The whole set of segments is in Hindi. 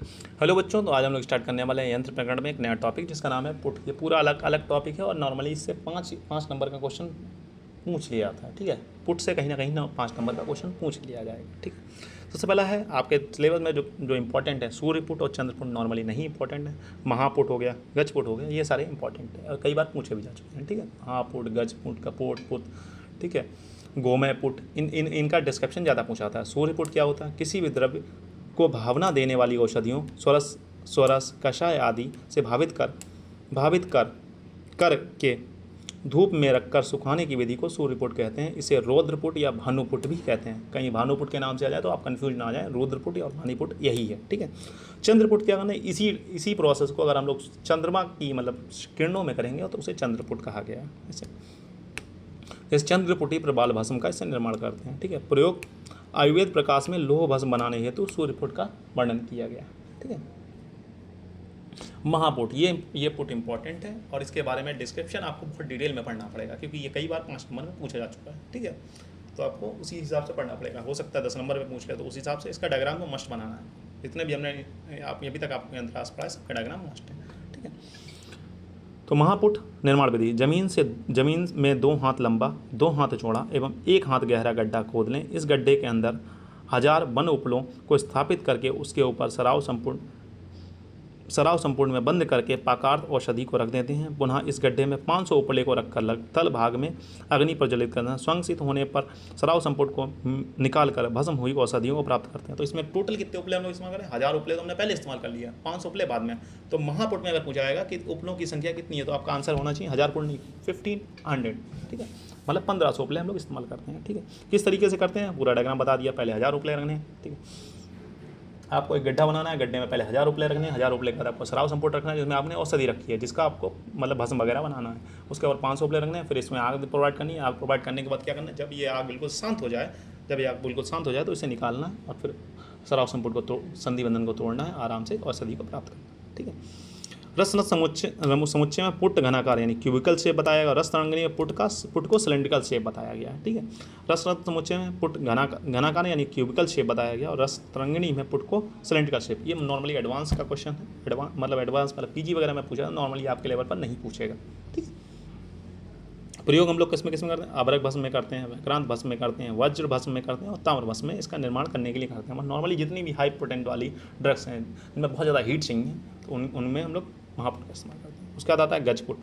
हेलो बच्चों, तो आज हम लोग स्टार्ट करने वाले हैं यंत्र प्रकरण में एक नया टॉपिक जिसका नाम है पुट। ये पूरा अलग अलग टॉपिक है और नॉर्मली इससे पाँच पाँच नंबर का क्वेश्चन पूछ लिया जाता है। ठीक है, पुट से कहीं ना 5 नंबर का क्वेश्चन पूछ लिया जाएगा। ठीक है, सबसे पहला है आपके सिलेबस में जो जो इंपॉर्टेंट है, सूर्य पुट और चंद्र पुट नॉर्मली नहीं इंपॉर्टेंट है। महापुट हो गया, गज पुट हो गया, ये सारे इंपॉर्टेंट है और कई बार पूछे भी जा चुके हैं। ठीक है, महापुट, गज पुट, कपोट पुट, ठीक है, गोमय पुट, इनका डिस्क्रिप्शन ज़्यादा पूछा जाता है। सूर्य पुट क्या होता है? किसी भी द्रव्य को भावना देने वाली औषधियों, स्वरस स्वरस कषाय आदि से भावित करके धूप में रखकर सुखाने की विधि को सूर्यपुट कहते हैं। इसे रौद्रपुट या भानुपुट भी कहते हैं। कहीं भानुपुट के नाम से आ जाए तो आप कंफ्यूज ना आ जाए, रुद्रपुट या भानुपुट यही है। ठीक है, चंद्रपुट क्या करना है? इसी प्रोसेस को अगर हम लोग चंद्रमा की मतलब किरणों में करेंगे तो उसे चंद्रपुट कहा गया है। ऐसे इस चंद्रपुटी प्रबाल भस्म का इससे निर्माण करते हैं। ठीक है, प्रयोग आयुर्वेद प्रकाश में लोह भस्म बनाने हेतु सूर्यपुट का वर्णन किया गया। ठीक है, महापुट, ये पुट इंपॉर्टेंट है और इसके बारे में डिस्क्रिप्शन आपको बहुत डिटेल में पढ़ना पड़ेगा क्योंकि ये कई बार 5 नंबर में पूछा जा चुका है। ठीक है, तो आपको उसी हिसाब से पढ़ना पड़ेगा। हो सकता है 10 नंबर में पूछ ले, तो उस हिसाब से इसका डायग्राम को मस्ट बनाना है। जितने भी हमने आप अभी तक आपको यंत्रास पढ़ा है सबका डायग्राम मस्ट है। ठीक है, तो महापुट निर्माण विधि, जमीन में 2 हाथ लंबा, 2 हाथ चौड़ा एवं 1 हाथ गहरा गड्ढा खोद लें। इस गड्ढे के अंदर 1000 वन उपलों को स्थापित करके उसके ऊपर सराव संपूर्ण में बंद करके पाकार्थ औषधि को रख देते हैं। पुनः इस गड्ढे में 500 उपले को रखकर तल भाग में अग्नि प्रज्वलित करना। स्वंगसित होने पर सराव संपूर्ण को निकालकर भस्म हुई औषधियों को प्राप्त करते हैं। तो इसमें टोटल कितने उपले हम लोग इस्तेमाल करें? 1000 उपले तो हमने पहले इस्तेमाल कर लिया, 500 उपले बाद में। तो महापुट में अगर पूछा जाएगा कि उपलों की संख्या कितनी है तो आपका आंसर होना चाहिए 1000 पुट नहीं, 1500। ठीक है, मतलब 1500 उपले हम लोग इस्तेमाल करते हैं। ठीक है, किस तरीके से करते हैं पूरा डायग्राम बता दिया। पहले 1000 उपले रखने हैं। ठीक है, आपको एक गड्ढा बनाना है, गड्ढे में पहले 1000 उपले रखने हैं। 1000 उपले के बाद आपको सराव संपुट रखना है जिसमें आपने औषधि रखी है जिसका आपको मतलब भस्म वगैरह बनाना है। उसके बाद 500 उपले रखने हैं। फिर इसमें आग प्रोवाइड करनी है। आग प्रोवाइड करने के बाद क्या करना है? जब ये आग बिल्कुल शांत हो जाए तो इसे निकालना है और फिर सराव संपुट को संधि बंधन को तोड़ना है, आराम से औषधि को प्राप्त करना है। ठीक है, रसनत समुच्चय में पुट घनाकार यानी क्यूबिकल शेप बताया गया। रस तरंगिणी में पुट को सिलेंड्रिकल शेप बताया गया है। ठीक है, रसनत समुच्चय में पुट घनाकार यानी क्यूबिकल शेप बताया गया और रस तरंगिणी में पुट को सिलेंड्रिकल शेप। ये नॉर्मली एडवांस का क्वेश्चन है। एडवांस मतलब पीजी वगैरह में पूछा, नॉर्मली आपके लेवल पर नहीं पूछेगा। ठीक है, प्रयोग हम लोग किसमें करते हैं? अभ्रक भस्म में करते हैं, विक्रांत भस्म में करते हैं, वज्र भस्म में करते हैं और ताम्र भस्म में इसका निर्माण करने के लिए करते हैं। नॉर्मली जितनी भी हाई पोटेंट वाली ड्रग्स हैं जिनमें बहुत ज़्यादा हीट चाहिए तो उनमें हम लोग महापुट का इस्तेमाल करते हैं। उसके बाद आता है गजपुट।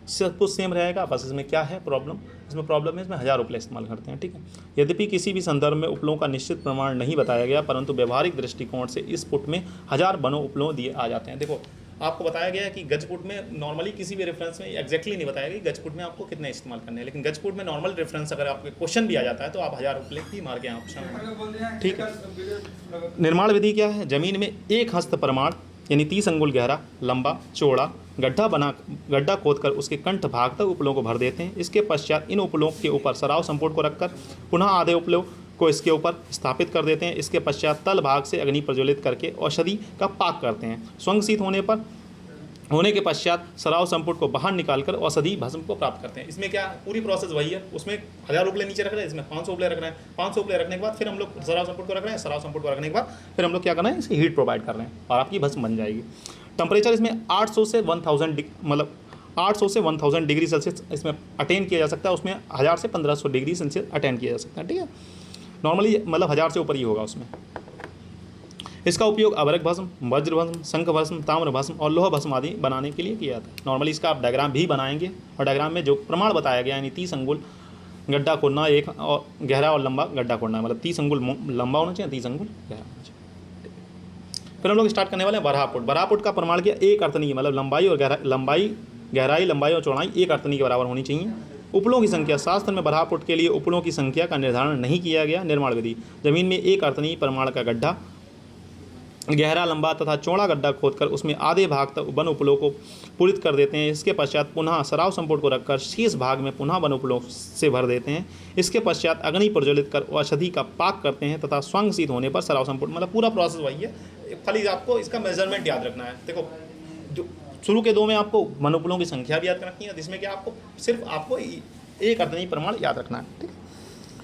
सब कुछ सेम रहेगा, बस इसमें क्या है प्रॉब्लम? इसमें 1000 उपले इस्तेमाल करते हैं। ठीक है, यद्यपि किसी भी संदर्भ में उपलों का निश्चित प्रमाण नहीं बताया गया परंतु व्यवहारिक दृष्टिकोण से इस पुट में 1000 बनो उपलों दिए आ जाते हैं। देखो, आपको बताया गया है कि गजपुट में नॉर्मली किसी भी रेफरेंस में एग्जैक्टली नहीं बताया गया कि गजपुट में आपको कितने इस्तेमाल करने हैं, लेकिन गजपुट में नॉर्मल रेफरेंस अगर आपके क्वेश्चन भी आ जाता है तो आप 1000 उपले ही मार के ऑप्शन। ठीक है, निर्माण विधि क्या है? जमीन में 1 हस्त प्रमाण यानी 30 अंगुल गहरा, लंबा, चौड़ा गड्ढा खोदकर उसके कंठ भाग तक उपलों को भर देते हैं। इसके पश्चात इन उपलों के ऊपर सराव संपुट को रखकर पुनः आधे उपलों को इसके ऊपर स्थापित कर देते हैं। इसके पश्चात तल भाग से अग्नि प्रज्वलित करके औषधि का पाक करते हैं। स्वंगसित होने के पश्चात सराव संपुट को बाहर निकालकर औषधि भस्म को प्राप्त करते हैं। इसमें क्या पूरी प्रोसेस वही है। उसमें 1000 उपले नीचे रख रहे हैं, इसमें 500 उपले रख रहे हैं। 500 उपले रखने के बाद फिर हम लोग सराव संपुट को रख रहे हैं। सराव संपुट को रखने के बाद फिर हम लोग क्या कर रहे हैं? इसे हीट प्रोवाइड कर रहे हैं और आपकी भस्म बन जाएगी। टेम्परेचर इसमें 800 से 1000 डिग्री सेल्सियस इसमें अटेन किया जा सकता है। उसमें 1000 से 1500 डिग्री सेल्सियस अटेन किया जा सकता है। ठीक है, नॉर्मली मतलब 1000 से ऊपर ही होगा उसमें। इसका उपयोग अभ्रक भस्म, वज्र भस्म, शंख भस्म, ताम्र भस्म और लोह भस्म आदि बनाने के लिए किया जाता है। नॉर्मली इसका आप डायग्राम भी बनाएंगे और डायग्राम में जो प्रमाण बताया गया यानी 30 अंगुल गड्ढा खोदना, 1 और गहरा और लंबा गड्ढा खोदना, मतलब 30 अंगुल लंबा होना चाहिए, 30 अंगुल गहरा होना चाहिए। फिर हम लोग स्टार्ट करने वाले हैं बराहपुट। बराहपुट का प्रमाण किया 1 अर्थनी, मतलब गहराई, लंबाई और चौड़ाई 1 अर्थनी के बराबर होनी चाहिए। उपलों की संख्या, शास्त्र में बराहपुट के लिए उपलों की संख्या का निर्धारण नहीं किया गया। निर्माण विधि, जमीन में 1 अर्थनी प्रमाण का गड्ढा, गहरा, लंबा तथा चौड़ा गड्ढा खोदकर उसमें आधे भाग तक वन उपलों को पूरित कर देते हैं। इसके पश्चात पुनः सराव संपुट को रखकर शेष भाग में पुनः वन उपलों से भर देते हैं। इसके पश्चात अग्नि प्रज्वलित कर औषधि का पाक करते हैं तथा स्वंगसित होने पर सराव संपुट, मतलब पूरा प्रोसेस वही है, खाली आपको इसका मेजरमेंट याद रखना है। देखो, जो शुरू के 2 में आपको वन उपलों की संख्या भी याद रखनी है, जिसमें कि आपको सिर्फ 1 अर्थनी प्रमाण याद रखना है। ठीक है,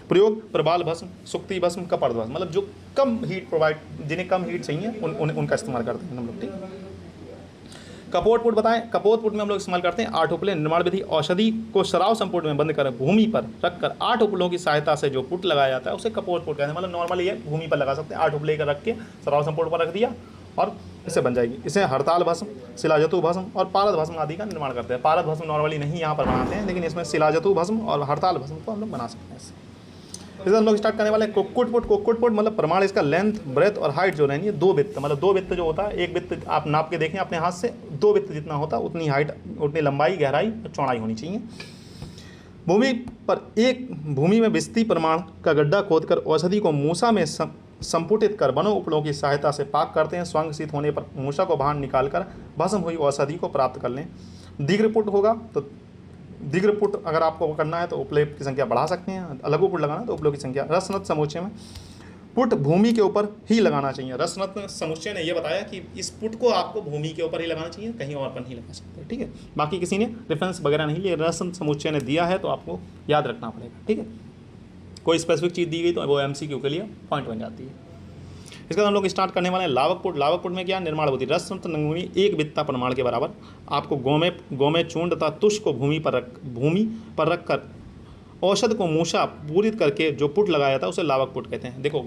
प्रयोग प्रबाल भस्म, सुक्ति भस्म, कपर्द भस्म, मतलब जो कम हीट प्रोवाइड, जिन्हें कम हीट चाहिए उनका इस्तेमाल करते हैं हम लोग। ठीक, कपोत पुट बताएं। कपोत पुट में हम लोग इस्तेमाल करते हैं 8 उपले। निर्माण विधि, औषधि को शराब संपुट में बंद कर भूमि पर रखकर 8 उपलों की सहायता से जो पुट लगाया जाता है उसे कपोत पुट कहते हैं। मतलब नॉर्मली ये भूमि पर लगा सकते हैं, 8 उपले का रख के शराब संपुट पर रख दिया और इससे बन जाएगी। इसे हड़ताल भस्म, शिलाजतु भस्म और पारद भस्म आदि का निर्माण करते हैं। पारद भस्म नॉर्मली नहीं यहाँ पर बनाते हैं, लेकिन इसमें शिलाजतु भस्म और हड़ताल भस्म को हम लोग बना सकते हैं इससे। हम लोग स्टार्ट करने वाले हैं कुक्कुट पुट। कुक्कुट पुट मतलब प्रमाण इसका लेंथ, ब्रेथ और हाइट जो रहेंगी 2 वित्त, मतलब 2 वित्त जो होता है, एक वित्त आप नाप के देखें अपने हाथ से, 2 वित्त जितना होता है उतनी हाइट, उतनी लंबाई, गहराई और चौड़ाई होनी चाहिए। भूमि पर एक भूमि में विस्ती प्रमाण का गड्ढा खोदकर औषधि को मूसा में संपुटित कर वनों उपलों की सहायता से पाक करते हैं। स्वंगसित होने पर मूसा को बाहर निकालकर भस्म हुई औषधि को प्राप्त कर लें। दीर्घपुट होगा तो दीर्घपुट अगर आपको करना है तो उपले की संख्या बढ़ा सकते हैं, लघुपुट लगाना तो उपलों की संख्या। रसनत समुच्चय में पुट भूमि के ऊपर ही लगाना चाहिए। रसनत समुच्चय ने यह बताया कि इस पुट को आपको भूमि के ऊपर ही लगाना चाहिए, कहीं और पर नहीं लगा सकते। ठीक है, बाकी किसी ने रेफरेंस वगैरह नहीं लिया, रसनत समुच्चय ने दिया है तो आपको याद रखना पड़ेगा। ठीक है, कोई स्पेसिफिक चीज़ दी गई तो वो MCQ के लिए पॉइंट बन जाती है। इसके बाद हम लोग स्टार्ट करने वाले हैं लावक पुट। लावक पुट में क्या निर्माण होती है, रसनत नंगुनी 1 वित्ता प्रमाण के बराबर आपको गोमे चूर्ण तथा तुष को भूमि पर रखकर औषध को मूसा पूरित करके जो पुट लगाया था उसे लावक पुट कहते हैं। देखो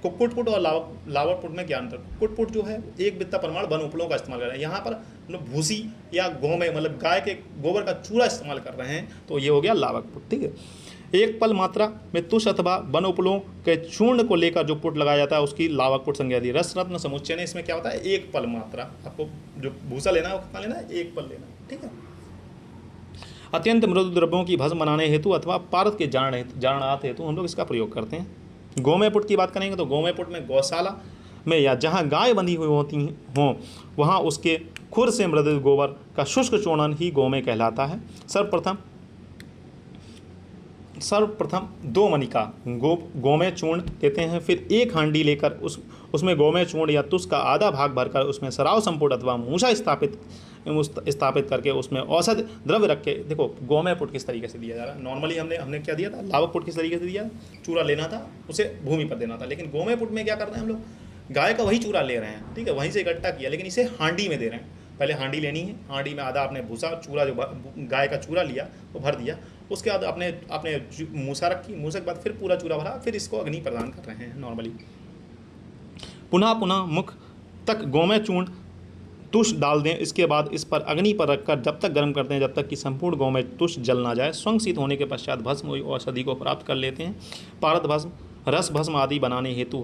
कुक्कुट पुट और लावक पुट में क्या अंतर। कुक्कुट पुट जो है 1 वित्ता प्रमाण वन उपलों का इस्तेमाल कर रहे हैं, यहाँ पर मतलब भूसी या गोमे मतलब गाय के गोबर का चूरा इस्तेमाल कर रहे हैं, तो ये हो गया लावक पुट। ठीक है, 1 पल मात्रा में तुष अथवा वन उपलों के चूर्ण को लेकर जो पुट लगाया जाता है उसकी लावक पुट संज्ञा दी। रसरत्न समुच्चय ने इसमें क्या होता है, 1 पल मात्रा, आपको जो भूसा लेना है वो कितना लेना है, 1 पल लेना है। ठीक है, अत्यंत मृदु द्रव्यों की भस्म बनाने हेतु अथवा पारद के जारणार्थ हेतु हम लोग इसका प्रयोग करते हैं। गोमय पुट की बात करेंगे तो गोमय पुट में गौशाला में या जहाँ गाय बंधी हुई होती हों वहाँ उसके खुर से मृदु गोबर का शुष्क चूर्णन ही गोमय कहलाता है। सर्वप्रथम 2 मनिका गोमय चूर्ण देते हैं, फिर 1 हांडी लेकर उसमें गोमय चूर्ण या तुष का आधा भाग भरकर उसमें सराव संपुट अथवा मूसा स्थापित करके उसमें औषध द्रव्य रख के। देखो गोमय पुट किस तरीके से दिया जा रहा है, नॉर्मली हमने क्या दिया था, लावक पुट किस तरीके से दिया, चूरा लेना था उसे भूमि पर देना था, लेकिन गोमय पुट में क्या कर रहे हैं हम लोग, गाय का वही चूरा ले रहे हैं। ठीक है, वहीं से इकट्ठा किया, लेकिन इसे हांडी में दे रहे हैं। पहले हांडी लेनी है, हांडी में आधा आपने भूसा चूरा जो गाय का चूरा लिया वो भर दिया, उसके बाद आपने मूसा रखी, मूसा के बाद फिर पूरा चूरा भरा, फिर इसको अग्नि प्रदान कर रहे हैं नॉर्मली। पुनः मुख तक गोमय चूर्ण तुष डाल दें, इसके बाद इस पर अग्नि पर रखकर जब तक गर्म करते हैं जब तक कि संपूर्ण गोमय तुष जल ना जाए। स्वंगसित होने के पश्चात भस्म हुई औषधि को प्राप्त कर लेते हैं। पारद भस्म, रस भस्म आदि बनाने हेतु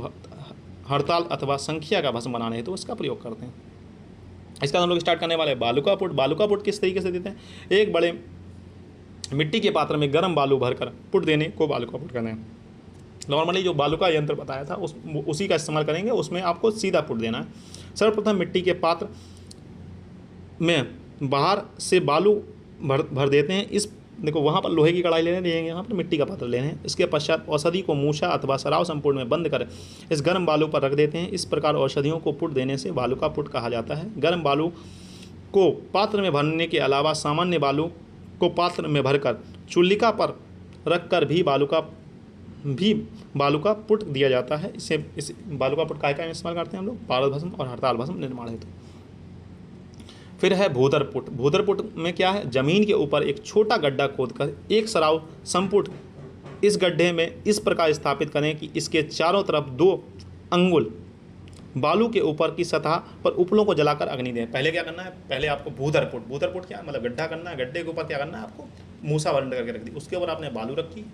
हड़ताल अथवा संख्या का भस्म बनाने हेतु इसका प्रयोग करते हैं। इसका हम लोग स्टार्ट करने वाले बालुका पुट। बालुका पुट किस तरीके से देते हैं, एक बड़े मिट्टी के पात्र में गर्म बालू भरकर पुट देने को बालुका पुट कहते हैं। नॉर्मली जो बालुका यंत्र बताया था उसी का इस्तेमाल करेंगे, उसमें आपको सीधा पुट देना है। सर्वप्रथम मिट्टी के पात्र में बाहर से बालू भर देते हैं। इस देखो वहाँ पर लोहे की कढ़ाई लेने हैं, यहाँ पर मिट्टी का पात्र लेने हैं। इसके पश्चात औषधि को मूसा अथवा सराव संपूर्ण में बंद कर इस गर्म बालू पर रख देते हैं। इस प्रकार औषधियों को पुट देने से बालुका पुट कहा जाता है। गर्म बालू को पात्र में भरने के अलावा सामान्य बालू को पात्र में भरकर चुल्लिका पर रखकर भी बालू का पुट दिया जाता है। इस बालू का पुट काय का इस्तेमाल करते हैं हम लोग, पारद भस्म और हड़ताल भस्म निर्माण हेतु। फिर है भूधर पुट। भूधर पुट में क्या है, जमीन के ऊपर एक छोटा गड्ढा खोदकर एक सराव संपुट इस गड्ढे में इस प्रकार स्थापित करें कि इसके चारों तरफ 2 अंगुल बालू के ऊपर की सतह पर उपलों को जलाकर अग्नि दें। पहले क्या करना है, पहले आपको भूधर पुट क्या मतलब गड्ढा करना है, गड्ढे के ऊपर क्या करना है आपको, मूसा वर्ण करके रख दी, उसके ऊपर आपने बालू रखी।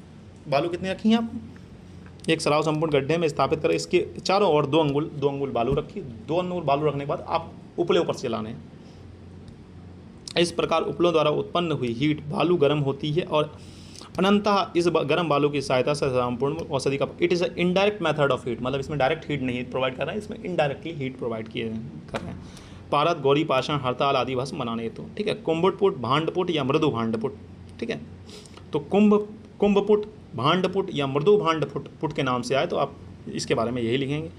बालू कितनी रखी है आपको, एक सराव संपूर्ण गड्ढे में स्थापित करें, इसके चारों ओर 2 अंगुल बालू रखी। 2 अंगुल बालू रखने के बाद आप उपले ऊपर से जलाने हैं। इस प्रकार उपलों द्वारा उत्पन्न हुई हीट बालू गर्म होती है और अनंतः इस गर्म बालू की सहायता से संपूर्ण औषधि का it is a indirect method of heat, मतलब इसमें डायरेक्ट हीट नहीं प्रोवाइड कर रहे हैं, इसमें इनडायरेक्टली हीट प्रोवाइड कर रहे हैं। पारद, गौरी पाषाण, हड़ताल आदि भस्म बनाने हेतु। ठीक है, कुंभपुट, भांडपुट या मृदु भांडपुट। ठीक है, तो कुंभपुट, भांडपुट या मृदु भांडपुट के नाम से आए तो आप इसके बारे में यही लिखेंगे।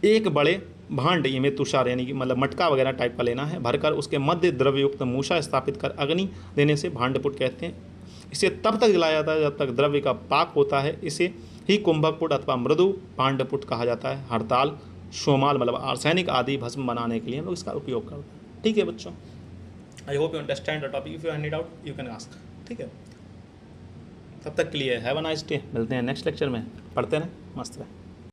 एक बड़े भांड में तुषार यानी कि मतलब मटका वगैरह टाइप का लेना है, भरकर उसके मध्य द्रव्ययुक्त मूसा स्थापित कर अग्नि देने से भांडपुट कहते हैं। इसे तब तक जलाया जाता है जब तक द्रव्य का पाक होता है। इसे ही कुंभकपुट अथवा मृदु पांडपुट कहा जाता है। हड़ताल, शोमाल मतलब आर्सेनिक आदि भस्म बनाने के लिए हम लोग इसका उपयोग करते हैं। ठीक है बच्चों, I hope you understand the topic. If you any doubt you can ask. ठीक है, तब तक के लिए हैव अ नाइस डे। मिलते हैं नेक्स्ट लेक्चर में, पढ़ते रहें, मस्त रहें।